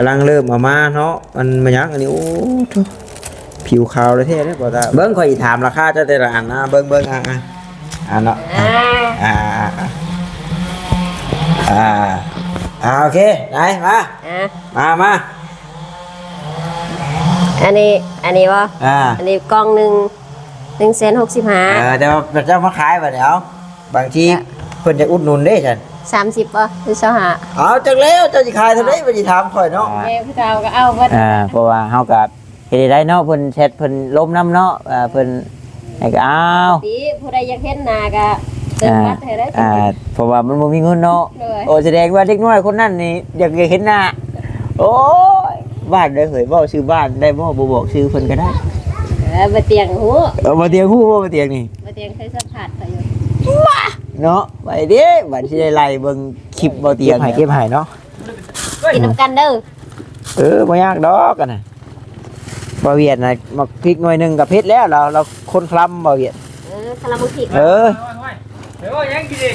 กำลังเริ่มออกมาเนาะมันมายักอันนี้โอ้ทุผิวขาวเลยเท่เลยบ่ตาเบิ้งข่อยถามราคาจะได้ละอันนะเบิ้งอ่ะเนาะโอเคได้มาอันนี้วะอันนี้กล่อง1,165,000แต่ว่าเจ้ามาขายไปเดี๋ยวบางทีเพิ่นจะอุดหนุนได้ฉัน30ป่ะหรือ25เอาจังแล้วเจ้าสิขายเท่าไหร่บ่สิถามข่อยเนาะแม่พี่เฒ่าก็เอาเบิดเพราะว่าเฮาก็เฮ็ดได้เนาะเพิ่นแชทเพิ่นล้มน้ำเนาะเพิ่นให้ก็เอาติผู้ใดอยากเห็นหน้าก็เติมบัตรให้ได้เพราะว่ามันบ่มีเงินเนาะโอ้แสดงว่าเด็กน้อยคนนั้นนี่อยากเห็นหน้าโอ้ยบ้านได้เผยเว้าชื่อบ้านได้บ่บอกชื่อเพิ่นก็ได้บ่เตียงฮู้บ่เตียงฮู้บ่เตียงนี่บ่เตียงเคยสัมผัสไปอยู่เนาะไปเด้บัดสิได้ไล่เบิ่งคลิปบ่เตียงเก็บให้เนาะกินน้ำกันเด้อบ่ยากดอกกันน่ะบ่เวียดน่ะมาพริกหน่อยนึงก็เผ็ดแล้วเราคนคล้ำบ่เวียดคลำพริกเดี๋ยวยังกินดิ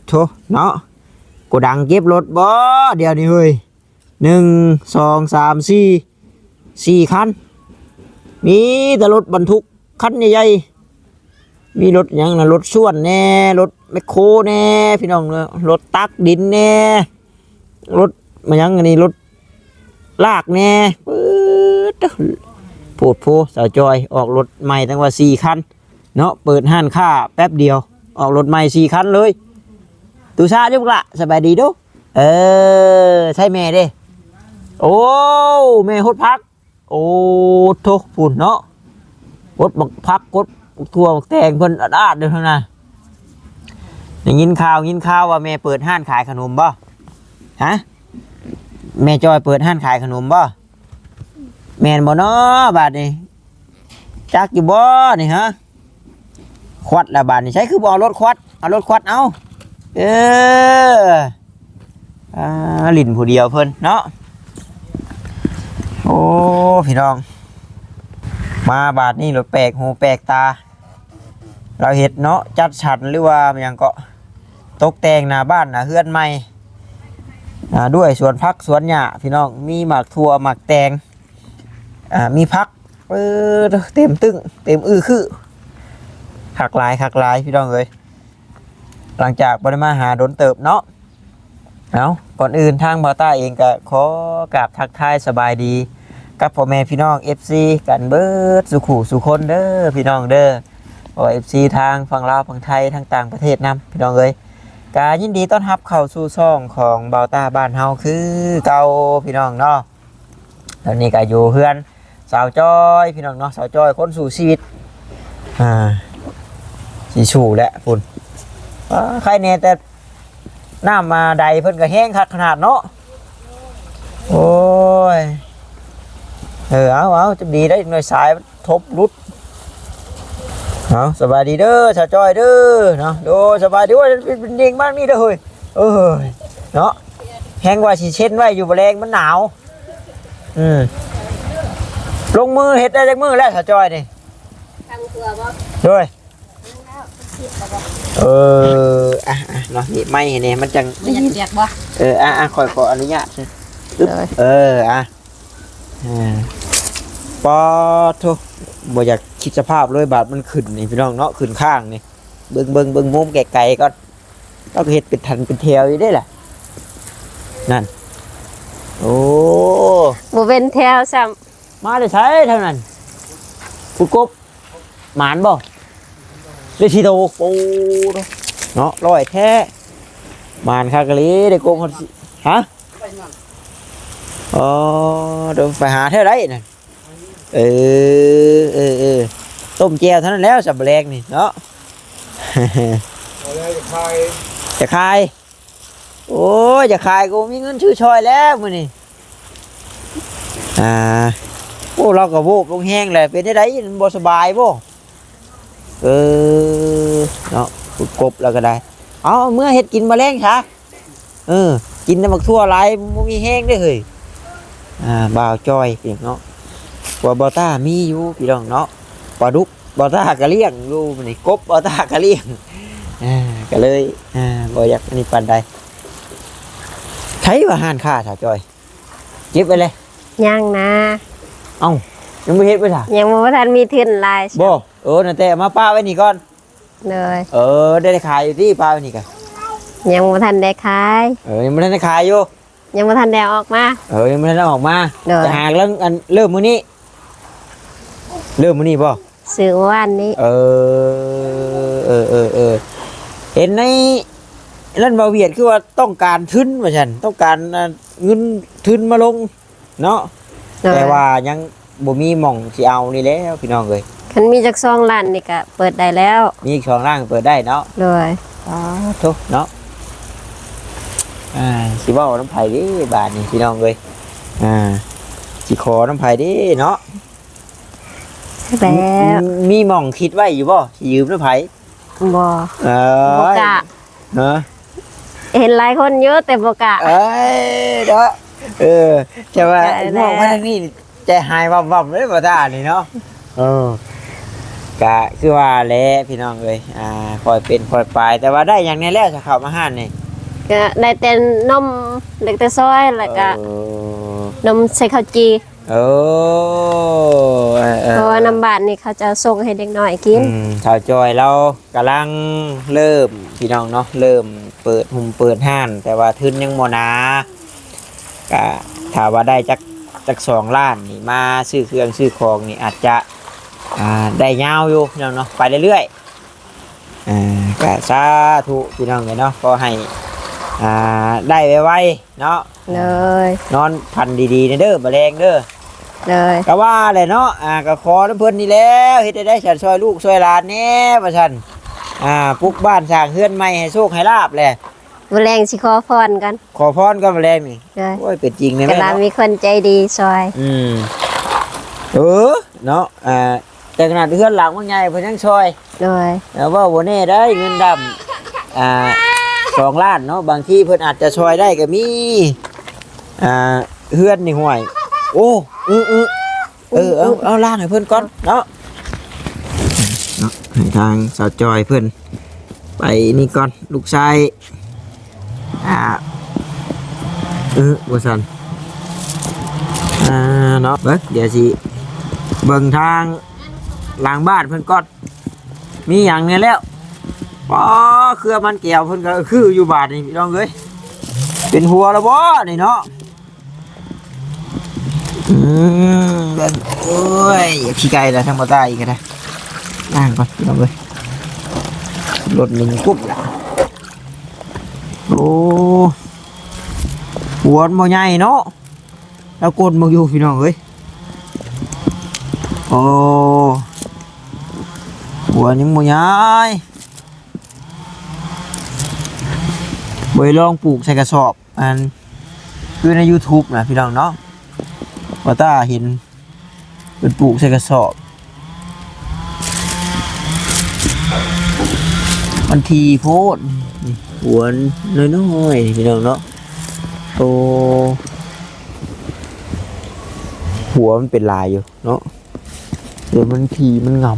โถเนาะกูดังเก็บรถบ่เดี๋ยวนี้เฮ้ย1 2 3 4คันมีแต่รถบรรทุกคันใหญ่ๆมีรถยังนะรถส่วนแน่รถแมคโครแน่พี่น้องเนอะรถตักดินแน่รถมายังอันนี้รถลากแน่ปื๊ดพูดสาวจอยออกรถใหม่ตั้งว่า4คันเนาะเปิดห้านค้าแป๊บเดียวออกรถใหม่4คันเลยตูซาจุกละสบายดีดูใช่แม่เด้โอ้แม่ฮดพักโอ้โถฝุ่นเนาะกดบักพักกดทั่วบักแตงเพิ่นอาดเด้อเท่านั้นได้ยินข่าวว่าแม่เปิดห้านขายขนมบ่ฮะแม่จอยเปิดห้านขายขนมบ่แม่นบ่เนาะบาดนี้จักอยู่บ่นี่ฮะควัดละบาดนี่ใช้คือบ่เอารถควัดเอาลิ้นผู้เดียวเพิ่นเนาะโอ้พี่น้องมาบาดนี้รถแปลกหูแปลกตาเราเห็ดเนาะจัดฉันหรือว่าอย่างก็ตกแต่งหน้าบ้านหน้าเฮือนใหม่ด้วยสวนพักสวนหญ้าพี่น้องมีหมากถั่วหมากแตงมีพักเต็มตึ้งเต็มคือคักหลายพี่น้องเลยหลังจากบริมาหาโดนเติบเนาะเอาก่อนอื่นทางบอต้าเองก็ขอกราบทักทายสบายดีกับพ่อแม่พี่น้อง FC กันเบิดสุคนเด้อพี่น้องเด้อFC ทางฝั่งลาวฝั่งไทยทางต่างประเทศนำพี่น้องเลยกายินดีต้อนรับเข้าสู่ช่องของบอต้าบ้านเฮาคือเก่าพี่น้องเนาะตอนนี้ก็อยู่เพื่อนสาวจ้อยพี่น้องเนาะสาวจ้อยคนสู่ชีวิตสีชูแหละคุณใครเนี่ยแต่น้ำมาใดเพิ่นก็แห้งคักขนาดเนาะโอ้ยเอาจะดีได้หน่อยสายทบรุดเอาสบายดีเด้อชาวจ้อยเด้อเนาะดูสบายดีว่าเป็นยิงบ้านนี่เด้อเฮ้ยเนาะแห้งว่าสิเช่นไว้อยู่บ่แรงมันหนาวลงมือเฮ็ดได้จักมือแล้วชาวจ้อยนี่ทำตัวบ่ด้วยเนาะนี่ไม่เนี่ยมันจังเรียกบ่ขออนุญาตปอทุบ่อยากคิดสภาพเลยบาดมันขึ้นนี่พี่น้องเนาะขึ้นข้างนี่เบิ่งมุมไกลๆก็ต้องเฮ็ดเป็นทันเป็นแถวอยู่ได้แหละนั่นโอ้บ่เป็นแถวซ้ำมาได้ใช้เท่านั้นผู้กบหมานบ่ได้ทีโตโอ้เนาะร้อยแท้มานคากะลีได้โกงคนฮะเดี๋ยวไปหาเท่าไรน่ะต้มแจ่วเท่านั้นแล้วสับแรงนี่เนาะจะคายโอ้ยจะคายกูมีเงินชื่อชอยแล้วมื้อนี้โอ้เราก็โวบลงแห้งเลยเป็นได้ไรบ่สบายบ่เนาะกบแล้วก็ได้เอาเมื่อเห็ดกินแมลงค่ะ กินน้ำมักทั่วหลายบ่มีแห้งเด้อเฮ้ยบ่าวจอยพี่น้องเนาะว่าบ่ต้ามีอยู่พี่น้องเนาะปลาดุกบ่ต้าก็เลี้ยงอยู่นี่กบบ่ต้าก็เลี้ยงก็เลยบ่อยากอันนี้ปานใดใช้ว่าห้านค้าถ้าจอยเก็บไว้เลย ยังนะ เอ้ายังบ่เฮ็ดไว้ซะ ยังบ่ทันมีทุนหลาย บ่นั่นแต่มาป้าไว้นี่ก่อน เลย ได้ขายอยู่ที่ป้าไว้นี่ก็ ยังบ่ทันได้ขาย ยังบ่ทันได้ขายอยู่ ยังบ่ทันได้ออกมา ยังบ่ทันได้ออกมา เด้อ จะหาเรื่องอันเริ่มมื้อนี้เริ่มมื้อนี้บ่ ซื้อเมื่อวานนี้ เห็นในนั่นบ่เวียดคือว่าต้องการทุนว่าซั่นต้องการเงินทุนมาลงเนาะ เลย แต่ว่ายังบ่มีหม่องสิเอานี่แล้วพี่น้องเอ้ย คันมีจัก2ล้านนี่ก็เปิดได้แล้ว มีอีก2ร่างเปิดได้เนาะ เลย ทุกเนาะสิเว้าน้ำไผเดิบาดนี้พี่น้องเอ้ยสิขอน้ำไผเดิเนาะ แล้ว มีหม่องคิดไว้อยู่บ่สิยืมน้ำไผ บ่ เอ บ่กะ เนาะ เห็นหลายคนเยอะแต่บ่กะ เอ้ยเนาะจะว่า ได้แล้ว มองมาทางนี้ใจหายวับๆเลยบ่ตานี่เนาะกะคือว่าแหละพี่น้องเอ้ยคอยเป็นคอยไปแต่ว่าได้อย่างนี้แล้วจะเข้ามาห้านนี่ ก็ได้แต่นมเล็กแต่ซอยแล้วก็นมใส่ข้าวจี เพราะว่าน้ำบาดนี่เขาจะส่งให้เด็กน้อยกิน ชาวจอยเรากำลังเริ่มพี่น้องเนาะเริ่มเปิดหุ่มเปิดห้านแต่ว่าทุนยังโมนาก็ถ้าว่าได้จัก2 ล้านนี่มาซื้อเครื่องซื้อของนี่อาจจะได้ยาวอยู่พี่น้องเนาะไปเรื่อยๆก็สาธุพี่น้องเลยเนาะก็ให้ได้ไวๆเนาะ เลย นอนพันดีๆเด้อแมลงเด้อ เลย ก็ว่าเลยเนาะก็ขอน้ำเพิ่นนี่แล้วเฮ็ดได้ฉันช่วยลูกช่วยหลานแน่ว่าฉันปลุกบ้านสร้างเฮือนใหม่ให้โชคให้ลาบแหละ แมลงสิขอพรกัน ขอพรก็แมลงนี่ เลย โอ้ยเป็นจริงเลย แต่ แม่ ละ เนาะ มีคนใจดีซอย เนาะแต่ขนาดเฮือนหลังมันใหญ่เพิ่นยังช่วย เลย แล้วว่าบ่แน่ได้เงินดำ2 ล้านเนาะบางทีเพิ่นอาจจะช่วยได้ก็มีเฮือนนี่ห่วยโอ้เอาล่างให้เพิ่นก่อนเนาะให้ทางสาวจอยเพิ่นไปนี่ก่อนลูกชายบ่ซั่นเนาะเดี๋ยวสิเบิ่งทางหลังบ้านเพิ่นก่อนมีหยังเนี่ยแล้วเครือมันแก้วเพิ่นก็คืออยู่บาดนี่พี่น้องเอ้ยเป็นหัวแล้วบ่นี่เนาะโอ้ยขี้ไก่แล้วทั้งหมดได้อีกก็ได้ล่างก่อนพี่น้องเอ้ยรถ1กุ๊บละโอ้หัวมันบ่ใหญ่เนาะแล้วกดมันอยู่พี่น้องเอ้ยโอ้หัวยังบ่ใหญ่บ่ลองปลูกใส่กระสอบคือใน YouTube นะพี่น้องเนาะว่าตาเห็นเป็นปลูกใส่กระสอบมันทีโพดหัวน้อยๆพี่น้องเนาะโตหัวมันเป็นลายอยู่เนาะเดี๋ยวมันทีมันงำ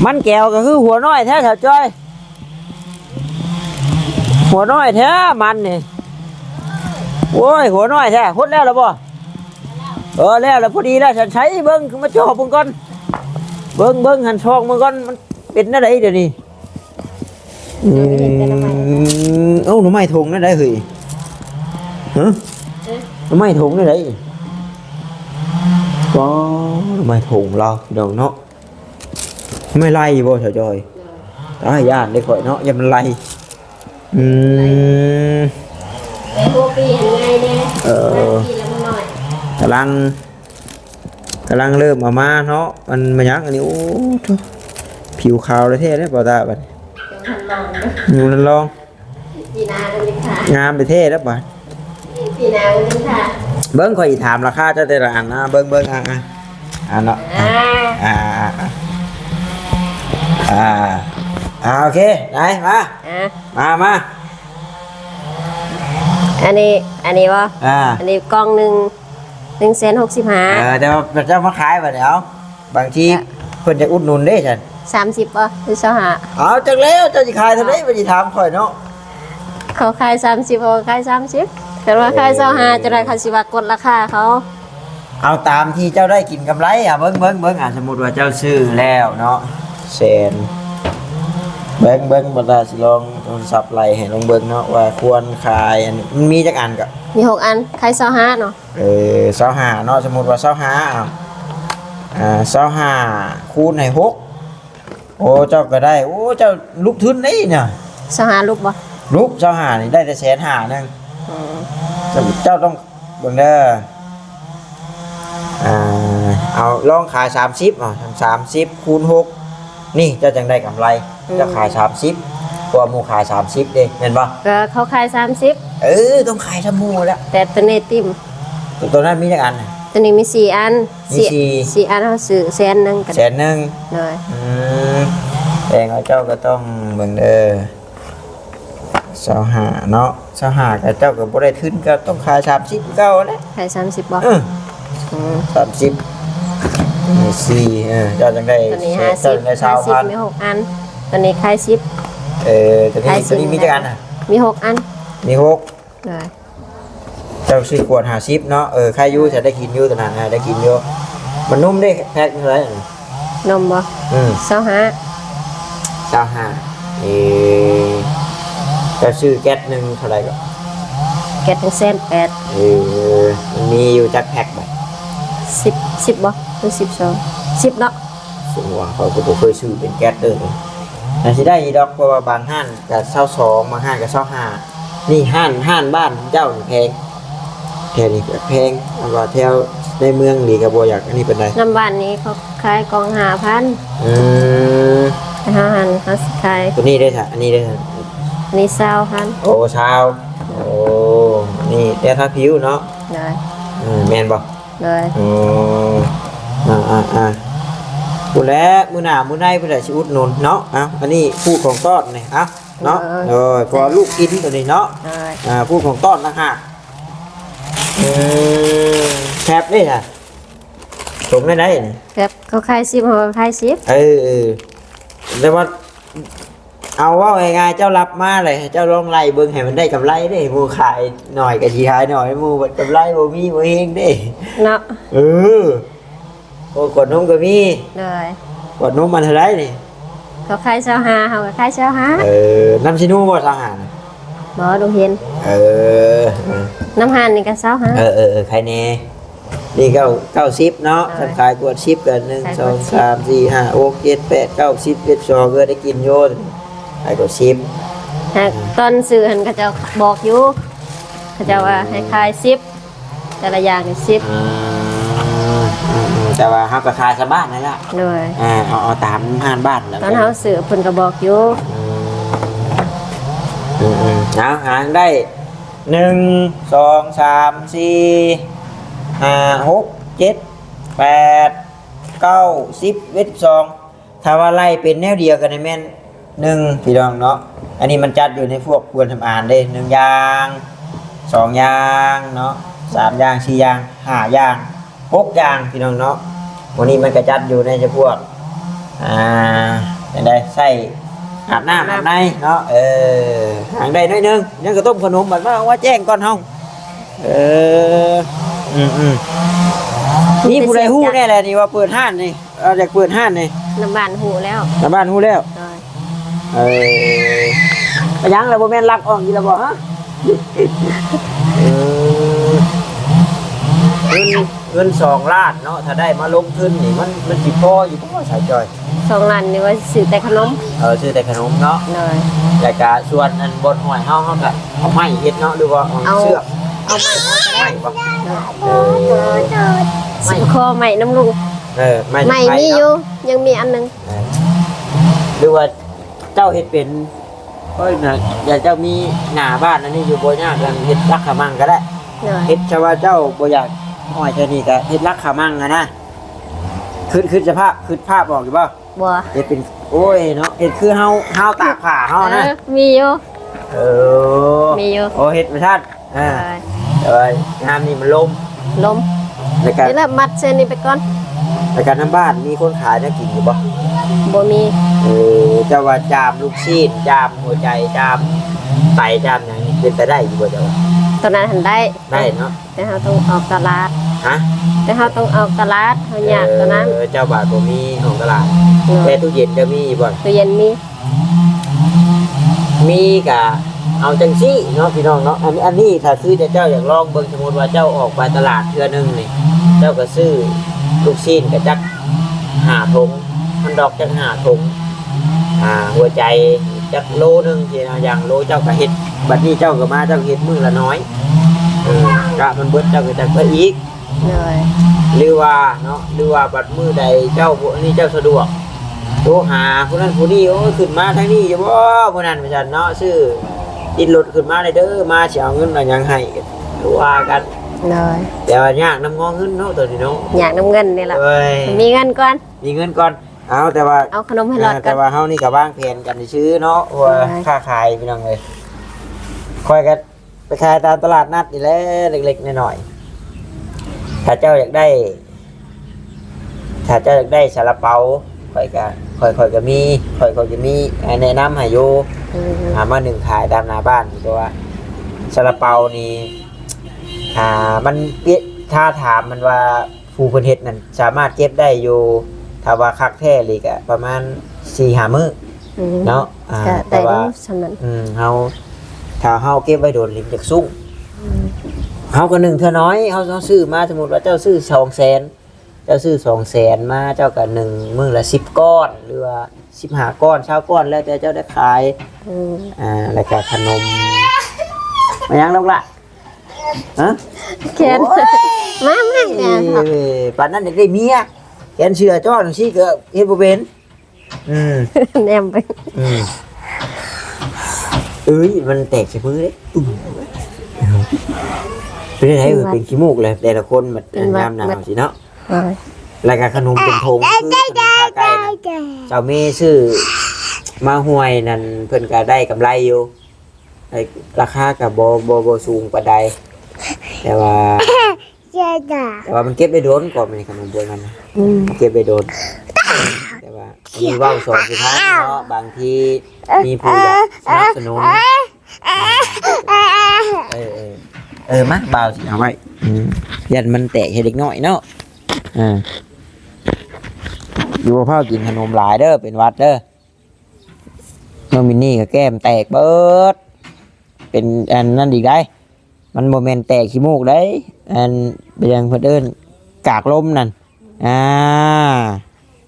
มันแก้วก็คือหัวน้อยแท้แถวจ้อยหัวน้อยแท้มันนี่โอ้ยหัวน้อยแท้พุดแล้วหรือบ่แล้วพอดีแล้วฉันใช้เบิ้งมาจ่อมึงก่อนเบิ้งหันช่องมึงก่อนมันเป็นอะไรเดี๋ยวนี้หน่อไม้ถงนั่นได้เหรอหน่อไม้ถงนั่นได้ก็หน่อไม้ถงเราเดี๋ยวเนาะไม่ไล่บ่เฉยจอยได้ย่านได้ข่อยเนาะอย่ามันไล่แต่หัวปีเห็นไงเนี่ยปีละมันหน่อยกำลังเริ่มมาเนาะมันมายักอันนี้โอ้ผิวขาวเลยเท่ได้ป่าวตาบัดอยู่นั่นลองงามไปเท่แล้วบัด ปีหน้าวันนี้ค่ะ เบิ้งข่อยสิถามราคาเจ้าแต่ละอันนะเบิ้งอ่ะเนาะอ่าโอเคได้มา มา อันนี้วะอันนี้กล่องหนึ่ง165,000 แต่ว่าเจ้ามาขายไปแล้วบางทีเพิ่นจะอุดหนุนได้ฉัน 30ป่ะหรือ25เอาจังแล้วเจ้าสิขายเท่าไหร่บ่สิถามข่อยเนาะ เขาขาย30เขาขาย30แต่ว่าขาย25จะได้เขาสิว่ากดราคาเขา เอาตามที่เจ้าได้กินกำไรเบิ้งสมมุติว่าเจ้าซื้อแล้วเนาะแสนเบิ้งบ่ได้สิลองโทรศัพท์ไล่ให้ลองเบิ้งเนาะว่าควรขายอันนี้มันมีจักอันก็ มี6อันขาย25เนาะ25เนาะสมมุติว่า2525คูณให้6โอ้เจ้าก็ได้โอ้เจ้าลุกทุนได้เนี่ย 25ลูกบ่ ลุก25นี่ได้แต่150,000นึงเจ้าต้องเบิ่งเด้อเอาลองขาย3030คูณ6นี่เจ้าจังได้กำไรเจ้าขาย30ตัวหมู่ขาย30เด้แม่นบ่ ก็เขาขาย30ต้องขายทั้งหมู่แล้ว แต่ตัวนี้ติ่ม ตัวนั้นมีจักอัน ตัวนี้มี4อัน มีสี่ 4อันเขาซื้อ100,000กัน แสนนึง เลย แต่ว่าเจ้าก็ต้องเบิ่งเด้อ25เนาะ25ก็เจ้าก็บ่ได้ทุนก็ต้องขาย30เก่าแหละ ขาย30บ่30นี่4เจ้าจังได้ ตัวนี้ เจ้าจังได้ 50มี6อันตัวนี้ขาย10ตัวนี้มีจักอันน่ะ มี6อันมี6เลย เจ้าซื้อขวด50เนาะใครอยู่จะได้กินอยู่ตอนนั้นได้กินอยู่มันนุ่มได้แพ็คเท่าไหร่นมบ่25จะซื้อแก๊สหนึงเท่าไหร่ก็แก๊ส108,000มันมีอยู่จักแพ็คบ่10บ่หรือ12 10เนาะ ซึ่งว่าเขาก็บ่เคยซื้อเป็นแก๊สเด้อแต่สิได้อีดอกเพราะว่าบางห้านก็22บางห้านก็25นี่ห้านบ้านเจ้านี่แพงแถวนี้ก็แพงอันว่าแถวในเมืองนี่ก็บ่อยากอันนี้ปานใดน้ำบ้านนี้เขาขายกล่อง5,000เขาขาย ตัวนี้ได้ซะอันนี้ได้ซะอันนี้20,000โอ้ชาวโอ้นี่แต่ถ้าผิวเนาะเลยแม่นบ่เลยผู้แลมื้อหน้ามื้อในเพิ่นได้สิอุดหนุนเนาะอันนี้ผู้ของต้อนนี่เนาะพอลูกกินตัวนี้เนาะผู้ของต้อนนะฮะแคบนี่ค่ะสมได้นี่แคบเขาขาย10เขาขาย10แต่ว่าเอาว่าง่ายๆเจ้ารับมาเลยเจ้าลองไล่เบิ่งให้มันได้กำไรเด้หมู่ขายหน่อยก็สิขายหน่อยหมู่บ่กำไรบ่มีบ่เฮงเด้เนาะโอ้กดนมก็มีเลยกดนมมันเท่าไหร่นี่เขาขาย25เขาก็ขาย25น้ำชินูบ่25บ่ดูเห็นน้ำหานนี่ก็25ใครแน่นี่90เนาะถ้าขายกวด10กัน1 2 3 4 5 6 7 8 9 10 12ก็ได้กินโยนขายกวด10ตอนซื้อหันเขาจะบอกอยู่เขาจะว่าให้ขาย10แต่ละอย่างนี่10แต่ว่าเฮาก็ขายซะบ้านนั่นล่ะเลยเอาตามห้านบ้านแล้วตอนเฮาซื้อเพิ่นก็บอกอยู่หาได้1 2 3 4 5 6 7 8 9 10 12ถ้าว่าไล่เป็นแนวเดียวกันแม่น1พี่น้องเนาะอันนี้มันจัดอยู่ในพวกควรทำอ่านเด้1อย่าง2อย่างเนาะ3อย่าง4อย่าง5อย่าง6อย่างพี่น้องเนาะวันนี้มันก็จัดอยู่ในพวกได้ใส่อาบน้ำอาบในเนาะหางได้น้อยนึงยังก็ต้มขนมแบบว่าแจ้งก่อนเฮานี่ผู้ใดฮู้แน่แหละนี่ว่าเปิดห้านนี่อยากเปิดห้านนี่น้ำบ้านฮู้แล้วไปยังแล้วบ่แม่นลักออกอยู่แล้วบ่ฮะเงิน2 ล้านเนาะถ้าได้มาลงทุนนี่มันสิพออยู่บ่สายจอย2 ล้านนี่ว่าซื้อแต่ขนมซื้อแต่ขนมเนาะแล้วก็ส่วนอันบนหอยเฮาก็เอาไม้เฮ็ดเนาะหรือว่าเอาเชือกเอาไม้บ่ไม่คอไม้น้ำลุงไม้มีอยู่ยังมีอันนึงหรือว่าเจ้าเฮ็ดเป็นเฮ้ยน่ะอย่าเจ้ามีหน้าบ้านอันนี้อยู่บ่ยากกันเฮ็ดรักขมังก็ได้ เฮ็ดชาวาเจ้าบ่อยากห้อยเท่านี้ก็เฮ็ดรักขามั่งอะนะคือสภาพคือภาพบอกอยู่บ่ บ่ เฮ็ดเป็นโอ้ยเนาะเฮ็ดคือเฮาตากผ้าเฮานะ มีอยู่ เออ มีอยู่ โอ้เฮ็ดบ่ทันแต่ว่างานนี่มันลม ลม แล้วก็ นี่แหละมัดเส้นนี้ไปก่อน แล้วก็น้ำบ้านมีคนขายน่ากินอยู่บ่ บ่มี เจ้าว่าจามลูกชีดจามหัวใจจามไตจามหยังนี่เป็นไปได้อยู่บ่เจ้าว่า ตอนนั้นหันได้ ได้เนาะ แต่เราต้องออกตลาด ฮะ แต่เราต้องออกตลาดเขาอยากตอนนั้น เจ้าบาทบ่มีของตลาด เออ แต่ตู้เย็นจะมีบ่ ตู้เย็นมี มีกะเอาจังซี่เนาะพี่น้องเนาะอันนี้ถ้าคือเจ้าอยากลองเบิ่งสมมุติว่าเจ้าออกไปตลาดเทื่อนึงนี่เจ้าก็ซื้อลูกชิ้นกับจัก5ถุงมันดอกจัก5ถุงหัวใจจักโลนึงสินะอย่างโลเจ้าก็เฮ็ดบัดนี้เจ้าก็มาเจ้าก็เฮ็ดมื้อละน้อยกะมันเบิดเจ้าก็จักเพิ่มอีก เลย หรือว่าเนาะหรือว่าบัดมื้อใดเจ้าบ่นี่เจ้าสะดวกโทรหาผู้นั้นผู้นี้โอ้ยขึ้นมาทางนี้อยู่บ่ผู้นั้นว่าซั่นเนาะซื้อติดรถขึ้นมาได้เด้อมาสิเอาเงินมาหยังให้ว่ากัน เลย แต่ว่ายากนำงอเงินเนาะตัวนี้เนาะ อยากน้ำเงินนี่แหละ เอ้ย มีเงินก่อน มีเงินก่อนเอาแต่ว่า เอาขนมให้รอดก่ แต่ อน ว่าเฮานี่ก็วางแผนกันซื้อเนาะว่า ใช่ ค้าขายพี่น้องเอ้ยค่อยกันไปขายตามตลาดนัดนี่แหละเล็กๆน้อยๆถ้าเจ้าอยากได้ซาลาเปาค่อยก็มีค่อยจะมีแนะนำให้อยู่ หามาหนึ่งขายตามหน้าบ้านตัวว่าซาลาเปานี่มันเปี๊ยะถ้าถามมันว่าผู้เพิ่นเฮ็ดนั่นสามารถเก็บได้อยู่ถ้าว่าคักแท้เลยก็ประมาณ 4-5 มื้อเนาะ ก็ แต่ ได้ ว่า สำนั้น เฮาถ้าเฮาเก็บไว้โดนลิ้นจากซุ้งเฮาก็หนึ่งเท่าน้อยเฮาซื้อมาสมมุติว่าเจ้าซื้อ 200,000 เจ้าซื้อ 200,000 มาเจ้าก็1มื้อละ10ก้อนหรือว่า15ก้อน20ก้อนแล้วแต่เจ้าได้ขาย แล้วก็ขนมมายังลูกละฮะ แขน โอ้ย มาเนี่ยครับ ป่านนั้นอยากได้เมียแกนเชื่อจ้อนสิก็เฮ็ดบ่เป็นแนมไป เอ้ยมันแตกใส่มือเด้เป็นไงเป็นขี้มูกเลยแต่ละคนมันยามหนาวสิเนาะแล้วก็ขนมเป็นธงคือขนมขาไก่นะเจ้าเมซื้อมาห่วยนั่นเพิ่นก็ได้กำไรอยู่ราคาก็บ่สูงปานใดแต่ว่ามันเก็บได้โดนก่อนมันขนมพวกนั้นนะเก็บได้โดนแต่ว่ามีเว้าสอนสุดท้ายเนาะบางทีมีผู้อยากสนับสนุนมาเบาสิเอาไว้ยันมันแตกให้เด็กน้อยเนาะอยู่พ่อกินขนมหลายเด้อเป็นวัดเด้อน้องมินนี่ก็แก้มแตกเบิดเป็นอันนั่นอีกได้มันโมเมนต์แตกขี้มูกได้อันเป็นยังเพื่นเอิ้นกากลมนั่น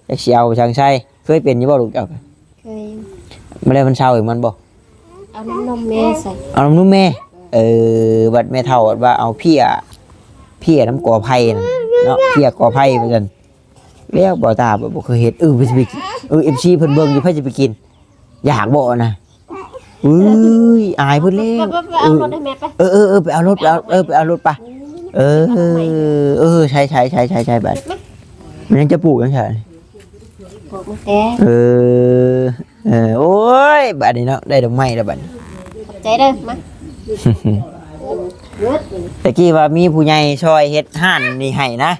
จะเชียวช่างใช่เคยเป็นอยี่บ่ลูกเจ้า เคย ไม่ได้มันเช่าอีกมันบ่ เอาน้ำนมแม่ใส่ เอาน้ำนุ่มแม่บัดแม่เท่าว่าเอาเพี้ยน้ำกอไผ่นั่นเนาะเพี้ยกอไผ่เหมือนกันแล้วบ่ตาบ่เคยเห็นไปสิไปFC เพิ่นเบิ่งอยู่เพิ่นจะไปกินอยากบ่นะอายเพิ่นเลย เอารถให้แม่ไป ไปเอารถไปเอารถไปใช่บัดมันยังจะปลูกยังไง ปลูกมะแตง โอ้ยบัดนี้เนาะได้ดอกไม้แล้วบัด ใจเด้อมาเลือด ตะกี้ว่ามีผู้ใหญ่ช่วยเฮ็ดห้านนี่ให้นะ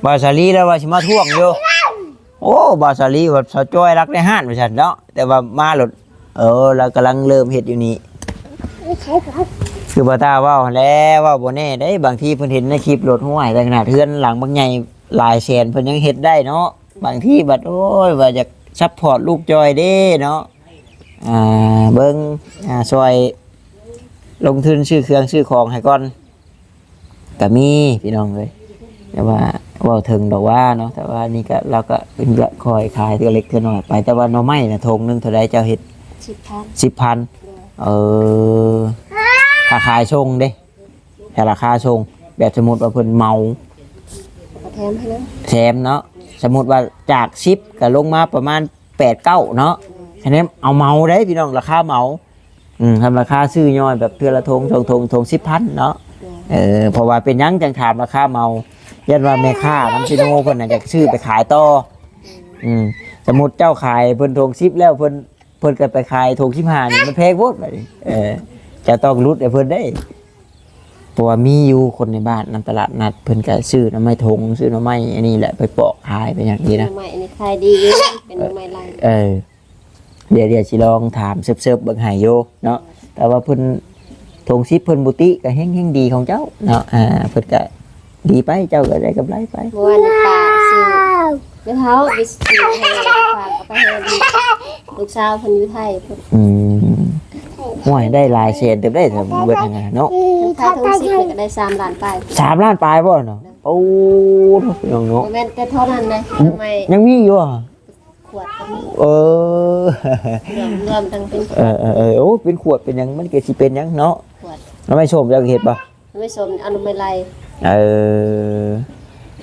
บ่าวสาลีแล้วว่าสิมาท่วงอยู่โอ้บ่าวสาลีว่าสาวจ้อยรักได้ห้านว่าซั่นเนาะแต่ว่ามาหลดเรากำลังเริ่มเฮ็ดอยู่นี่คือบ่ตาเว้าแล้วว่าบ่แน่ได้บางทีเพิ่นเห็นในคลิปรถห้วยแต่ขนาดเฮือนหลังบางใหญ่หลายแสนเพิ่นยังเฮ็ดได้เนาะบางทีบัดโอ้ยว่าจะซัพพอร์ตลูกจอยเด้เนาะเบิ่งช่วยลงทุนซื้อเครื่องซื้อของให้ก่อนก็มีพี่น้องเลยแต่ว่าถึงดอกว่าเนาะแต่ว่านี่ก็เราก็เป็นละคอยขายตัวเล็กตัวน้อยไปแต่ว่าหน่อไม้น่ะทงนึงเท่าใดเจ้าเฮ็ด 10,000ถ้าขายชงเด้ถ้าราคาชงแบบสมมุติว่าเพิ่นเมา แถมให้นะ แถมเนาะสมมุติว่าจาก10ก็ลงมาประมาณ8-9เนาะคะแนนเอาเมาได้พี่น้องราคาเมาทำราคาซื้อย่อยแบบเทื่อละทง2 ทง 10,000เนาะ เพราะว่าเป็นหยังจังถามราคาเมายันว่าแม่ค้าน้ำซิโนเพิ่นน่ะอยากซื้อไปขายต่อสมมุติเจ้าขายเพิ่นทง10แล้วเพิ่นก็ไปขายทง15นี่มันแพงโพดบัดนี้จะต้องรุดให้เพิ่นได้เพราะว่ามีอยู่คนในบ้านนำตลาดนัดเพิ่นก็ซื้อหน่อไม้ทงซื้อหน่อไม้อันนี้แหละไปปอกขายไปอย่างนี้นะ ใหม่อันนี้ขายดีเป็นใหม่ลาย เดี๋ยวสิลองถามเสิร์ฟเบิ่งให้โยเนาะแต่ว่าเพิ่นทง10เพิ่นบุติก็แฮงดีของเจ้าเนาะเพิ่นก็ดีไปเจ้าก็ได้กำไรไป เมื่อวานป้าซื้อเมื่อเช้าไปซื้อให้ฝากเอาไปให้ลูกสาวเพิ่นอยู่ไทยเพิ่น ห่วยได้หลายเศษเต็มได้แต่เบิดยังไงเนาะ ค่าทงสิก็ได้3ล้านปลาย 3 ล้านปลายบ่เนาะโอ้น้องเนาะ บ่แม่นแต่เท่านั้นนะทำไม ยังมีอยู่อ่ะ ขวดก็มี ร รวมทั้งเป็น โอ้เป็นขวดเป็นหยังมันก็สิเป็นหยังเนาะ ขวด เราไม่ชมจะเฮ็ดบ่ ไม่สมเอานมไล่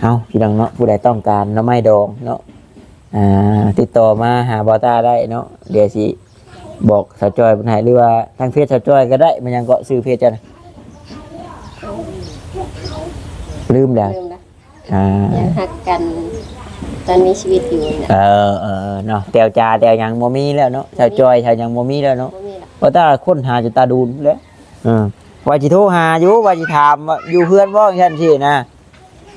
เอาพี่น้องเนาะผู้ใดต้องการหน่อไม้ดองเนาะติดต่อมาหาบอต้าได้เนาะเดี๋ยวสิบอกสาวจอยบนไหนหรือว่าทางเพจสาวจอยก็ได้มันยังก็ซื้อเพจจ้ะนะลืมแล้ว ลืมละยังหักกันตอนมีชีวิตอยู่เนี่ย เนาะแตวจาแตวยังโมมีแล้วเนาะสาวจอยชาวยังโมมีแล้วเนาะ บ่มีละ บอต้าค้นหาจนตาดูนแล้วว่าจิโทรหาอยู่ว่าจิถามว่าอยู่เพื่อนบ่ฉันสินะ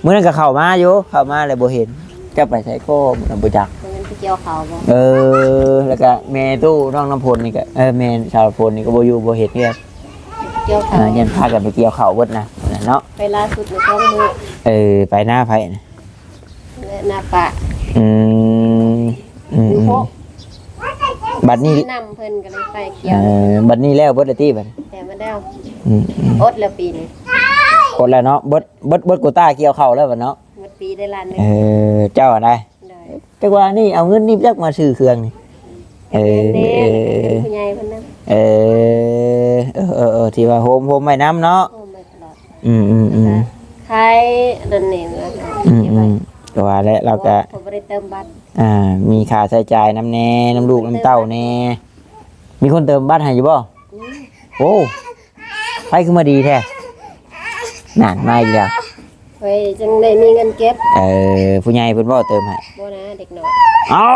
เมื่อนั้นก็เข้ามาอยู่เข้ามาเลยบ่เห็นจะไปใส่โค้มันบ่จัก บ่แม่นไปเกี่ยวเขาบ่ แล้วก็แม่ตู้น้องน้ำพลนี่ก็แม่ชาวพลนี่ก็บ่อยู่บ่เฮ็ดเฮ็ด เกี่ยวเขา ยันพากันไปเกี่ยวข้าวเบิดนะเนาะ ไปล่าสุดในท้องมือ ไปหน้าไผนะ หน้าปะ อยู่พวก บัดนี้ นำเพิ่นก็เลยไปเกี่ยว บัดนี้แล้วเบิดแล้วติบัด แต่มาแล้วอดแล้วปีนี้ กดแล้วเนาะเบิดโควต้าเกี่ยวข้าวแล้วบัดเนาะ หมดปีได้ล้านหนึง เจ้าอะไร ได้ จักว่านี่เอาเงินนี่จักมาซื้อเครื่องนี่เด้เป็นผู้ใหญ่เพิ่นนำ ที่ว่าโฮมไว้น้ำเนาะ โอ้ไม่ตลอด ข ขายนั่นนี่นะ ก็ว่าแล้วเราก็ ผมบ่ได้เติมบัตร มีค่าใช้จ่ายน้ำแน่น้ำลูกน้ำเต้าแน่มีคนเติมบัตรให้อยู่บ่โอ้ไฟขึ้นมาดีแท้นานมาอีกแล้ว ไว้จังได้มีเงินเก็บ ผู้ใหญ่เพิ่นบ่เติมให้ บ่นะเด็กน้อย เอ้า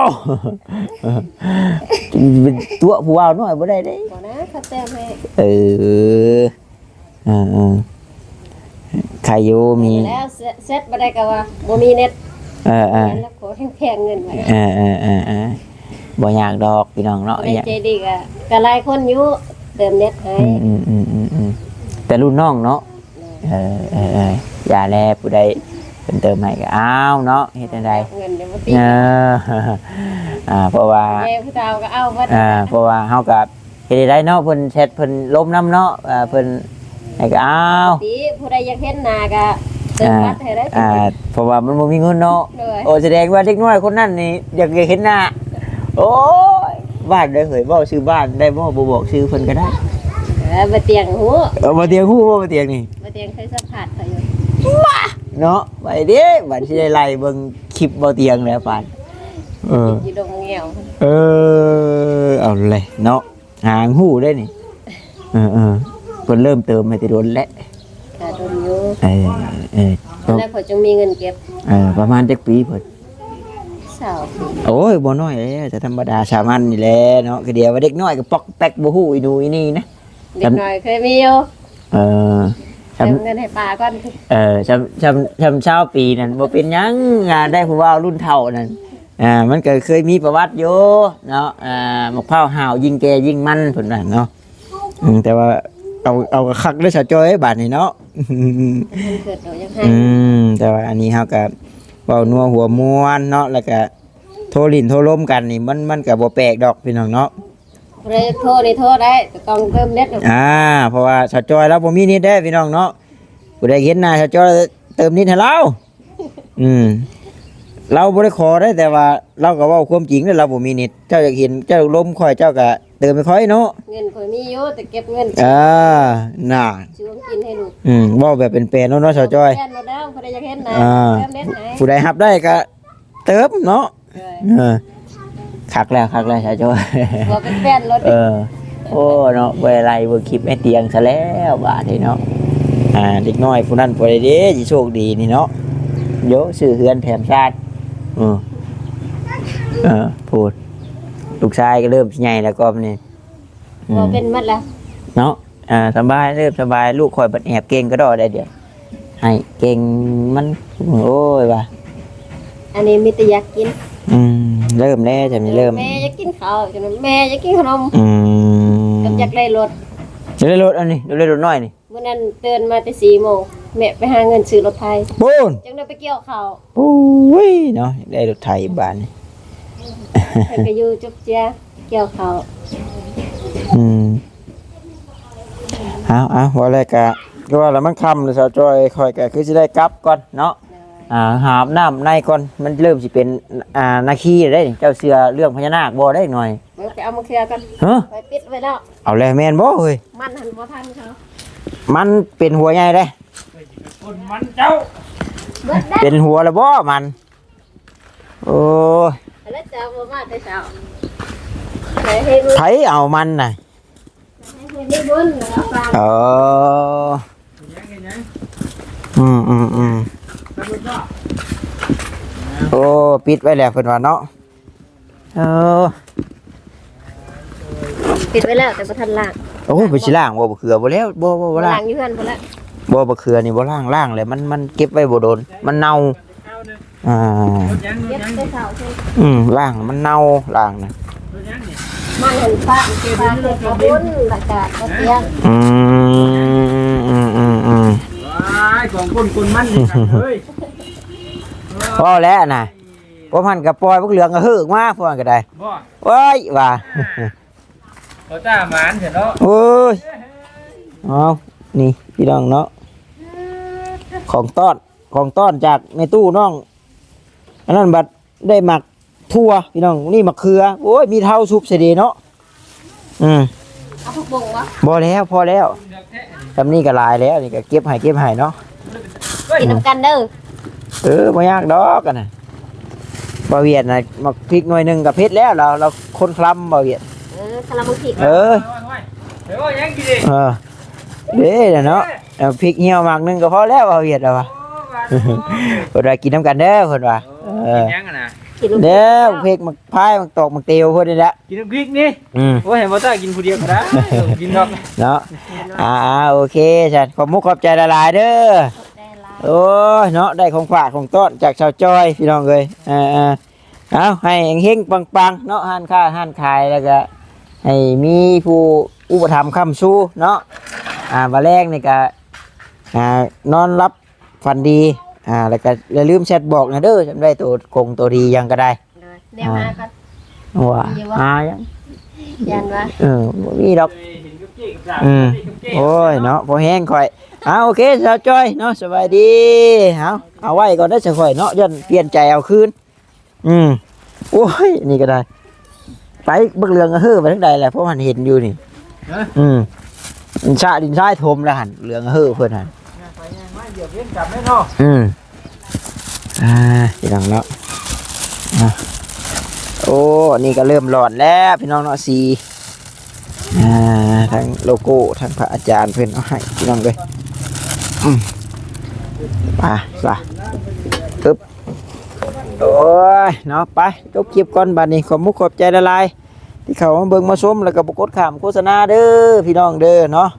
เป็นตัวผู้ว่าวน้อยบ่ได้เด้ บ่นะเขาเติมให้ ใครอยู่มี แล้วเซ็ตบ่ได้ก็ว่าบ่มีเน็ต แล้วขอแพงๆเงินไว้ บ่ยากดอกพี่น้องเนาะ ได้ใจดีก็หลายคนอยู่เติมเน็ตให้ แต่รุ่นน้องเนาะอย่าแลผู้ใดเป็นเติมให้ก็อ้าวเนาะเฮ็ดจังได๋ เงินเดี๋ยวบ่ติด เพราะว่า แม่ผู้เฒ่าก็เอาบัด เพราะว่าเฮาก็เฮ็ดได้เนาะเพิ่นแชทเพิ่นลมน้ำเนาะเพิ่นให้ก็อ้าว ติผู้ใดอยากเห็นหน้าก็เติมบัตรให้ได้ เพราะว่ามันบ่มีเงินเนาะ เลย โอ้แสดงว่าเด็กน้อยคนนั้นนี่อยากเห็นหน้าโอ้ยบ้านได้เผยเว้าชื่อบ้านได้บ่บอกชื่อเพิ่นก็ได้ บ่เตียงหู บ่เตียงฮู้บ่เตียงนี่ บ่เตียงเคยสัมผัสเขาอยู่ เนาะไปเด้บัดสิได้ไล่เบิ่งคลิปบ่เตียงแล้วปานอยู่ดงแงว เอาเลยเนาะหางฮู้ได้นี่เพิ่นเริ่มเติมให้แต่โดนแล้ว ก็โดนอยู่ แล้วเขาจึงมีเงินเก็บ ประมาณจักปีเพิ่น 20 ปี โอ้ยบ่น้อยแล้วแต่ธรรมดาสามัญนี่แหละเนาะคือเดียวว่าเด็กน้อยก็ปอกแป๊กบ่ฮู้อีนูอีนี่นะ เด็กน้อยเคยมีอยู่ จำ เติมเงินให้ป้าก่อน จำเช้าปีนั่นบ่เป็นหยังได้ผู้ว่ารุ่นเฒ่านั่นมันก็เคยมีประวัติอยู่เนาะมะพร้าวห่าวยิงแกยิงมันเพิ่นว่าเนาะแต่ว่าเอาคักได้สะจอยบาดนี้เนาะ เกิดเรายังให้ แต่ว่าอันนี้เฮาก็เว้านัวหัวม่วนเนาะแล้วก็โทรลิ้นโทรลมกันนี่มันก็บ่แปลกดอกพี่น้องเนาะ ผู้ใดโทรนี่โทรได้แต่ต้องเติมเน็ต เพราะว่าสะจอยแล้วบ่มีนิดได้พี่น้องเนาะผู้ใดเห็นหน้าสะจอยเติมนิดให้เราเราบ่ได้ขอได้แต่ว่าเราก็เว้าความจริงแล้วเราบ่มีนิดเจ้าอยากเห็นเจ้าลมค่อยเจ้าก็เติมไปค่อยเนาะ เงินข่อยมีอยู่แต่เก็บเงิน น่ะ ซื้อกินให้ลูก เว้าแบบเป็นแปลนเนาะสะจอย แฟนบ่ได้ผู้ใดอยากเห็นนะเติมเน็ตให้ ผู้ใดรับได้ก็เติมเนาะคักแล้วสะจอย บ่เป็นแฟนรถ โอ้เนาะเวลาเบิ่งคลิปแม่เตียงซะแล้วบาดนี้เนาะ เด็กน้อยผู้นั้นผู้ใดเด้สิโชคดีนี่เนาะโยซื้อเฮือนแถมชาติพูดลูกชายก็เริ่มสิใหญ่แล้วก็นี่ บ่เป็นหมดแล้ว เนาะสบายเริ่มสบายลูกคอยบัดแอบเก่งก็ดอได้เดี๋ยวให้เก่งมันโอ้ยว่ะ อันนี้มีแต่อยากกิน เริ่มแล้วจะมีเริ่ม แม่อยากกินข้าวจนแม่อยากกินขนม ม กับอยากได้รถ จะได้รถอันนี้ได้รถน้อยนี่ เมื่อนั้นตื่นมาแต่4 โมงแม่ไปหาเงินซื้อรถไทย ปูน จังได้ไปเกี่ยวข้าว ปุ้ยเนาะได้รถไทยบ้านนี่ เพิ่นก็อยู่จุกเจียเกี่ยวข้าว เอาว่าอะไรกะก็ว่าแล้วมันคำเลยสาวจอยคอยกะคือจะได้กลับก่อนเนาะหาบน้ำในก่อนมันเริ่มสิเป็นนาคีได้นี่เจ้าเสือเรื่องพญานาคบ่ได้หน่อย เดี๋ยวไปเอามาเคลียร์กัน ฮะ ไปปิดไว้แล้ว เอาแล้วแม่นบ่เฮ้ย มันหันบ่ทันเขา มันเป็นหัวใหญ่ได้ คนมันเจ้า เบิดได้ เป็นหัวแล้วบ่มันโอ้ย แล้วจะบ่มาแต่เช้าไปให้บุญ ไผเอามันน่ะ ให้บุญแล้วฟัง เออ ยังไงยัง อืม ตำรวจเนาะ โอ้ปิดไว้แล้วเพิ่นว่าเนาะเออ ปิดไว้แล้วแต่บ่ทันล้าง โอ้ไปสิล้างบ่เขือบ่แล้วบ่ล้า ล้าง งอยู่เฮือนพุ่นละ บ่เขือนี่บ่ล้างเลยมันเก็บไว้บ่โดนมันเน่า เอาหนึ่ง อ่าร ถยังร เก็ ถ บ ยัง แต่เช้าใช่ ล้างมันเน่าล้างนะ รถยังนี่ มันหันฟ้าฟ้าเก็บเอาบุญแล้วก็บ่เตียง อืม ว้ายของคนมันนี่ครับเฮ้ย พอแล้วน่ะบ่พันกับปล่อยพวกเหลืองก็เฮือกมาพวกนั้นก็ได้ บ่ โอ้ยว่า เขาจ้าหมานเถอะเนาะ โอ้ยเอานี่พี่น้องเนาะของต้อนจากในตู้น้องอันนั้นบัดได้หมักทั่วพี่น้องนี่มะเขือโอ้ยมีเท่าซุปเสยดีเนาะเอาผักบุ้งวะ พอแล้วทำนี่ก็หลายแล้วนี่ก็เก็บให้เนาะ กินน้ำกันเด้อ บ่ยากดอกกันน่ะบ่เวียดน่ะมักพริกหน่อยหนึงก็เผ็ดแล้วเราคนคล้ำบ่เวียด คาราบุกิ เออ เดี๋ยวยังกินดิ เด้อเนาะเอาพริกเหี่ยวหมากหนึงก็พอแล้วบ่เวียดแล้วว่ะเพิ่นว่ากินน้ำกันเด้อเพิ่นว่า กินยังอ่ะนะ กินลูก เด้อพริกมักพายมักตอกมักเตียวเพิ่นนี่แหละ กินน้ำพริกนี่โอ้ยเห็นบ่ต้ากินผู้เดียวก็ได้กินดอก เนาะโอเคฉันขอบมุกขอบใจละลายเด้อ ได้ลา โอ้ยเนาะได้ของฝากของต้อนจากชาวจอยพี่น้องเลยเอาให้เฮงๆปังๆเนาะห้านค้าห้านขายแล้วก็ให้มีผู้อุปถัมภ์ค้ำสู้เนาะมาแรกนี่ก็นอนรับฝันดีแล้วก็อย่าลืมแชทบอกนะเด้อจำได้ตัวคงตัวดียังก็ได้ เดี๋ยวมาครับ ว่ายัง ยันวะ บ่มีดอก เห็นกับเจ๊กับจ่า โอ้ยเนาะพอแห้งค่อยโอเคสาวจ้อยเนาะสบายดีเอาไว้ก่อนได้อสักค่อยเนาะยันเปลี่ยนใจเอาคืนโอ้ยนี่ก็ได้ไปเบิ่งเรืองก็เฮ้อไปทั้งใดแหละเพราะมันเห็นอยู่นี่ดินชายถมแล้วหันเรืองก็เฮ้อเพิ่นหัน ไปยังมาเดี๋ยวเพี้ยนกลับแม่เนาะ พี่น้องเนาะโอ้นี่ก็เริ่มหลอนแล้วพี่น้องเนาะสีทั้งโลโก้ทั้งพระอาจารย์เพิ่นเอาให้พี่น้องเลยไปปึ๊บโอ้ยเนาะไปจบคลิปก่อนบัดนี้ขอมุกขอบใจละลายที่เขามาเบิ่งมาชมแล้วก็บ่กดข้ามโฆษณาเด้อพี่น้องเด้อเนาะ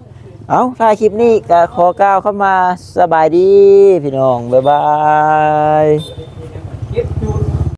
เอาท้ายคลิปนี้ก็ขอกล่าวเข้ามาสบายดีพี่น้องบ๊ายบาย เก็บจูด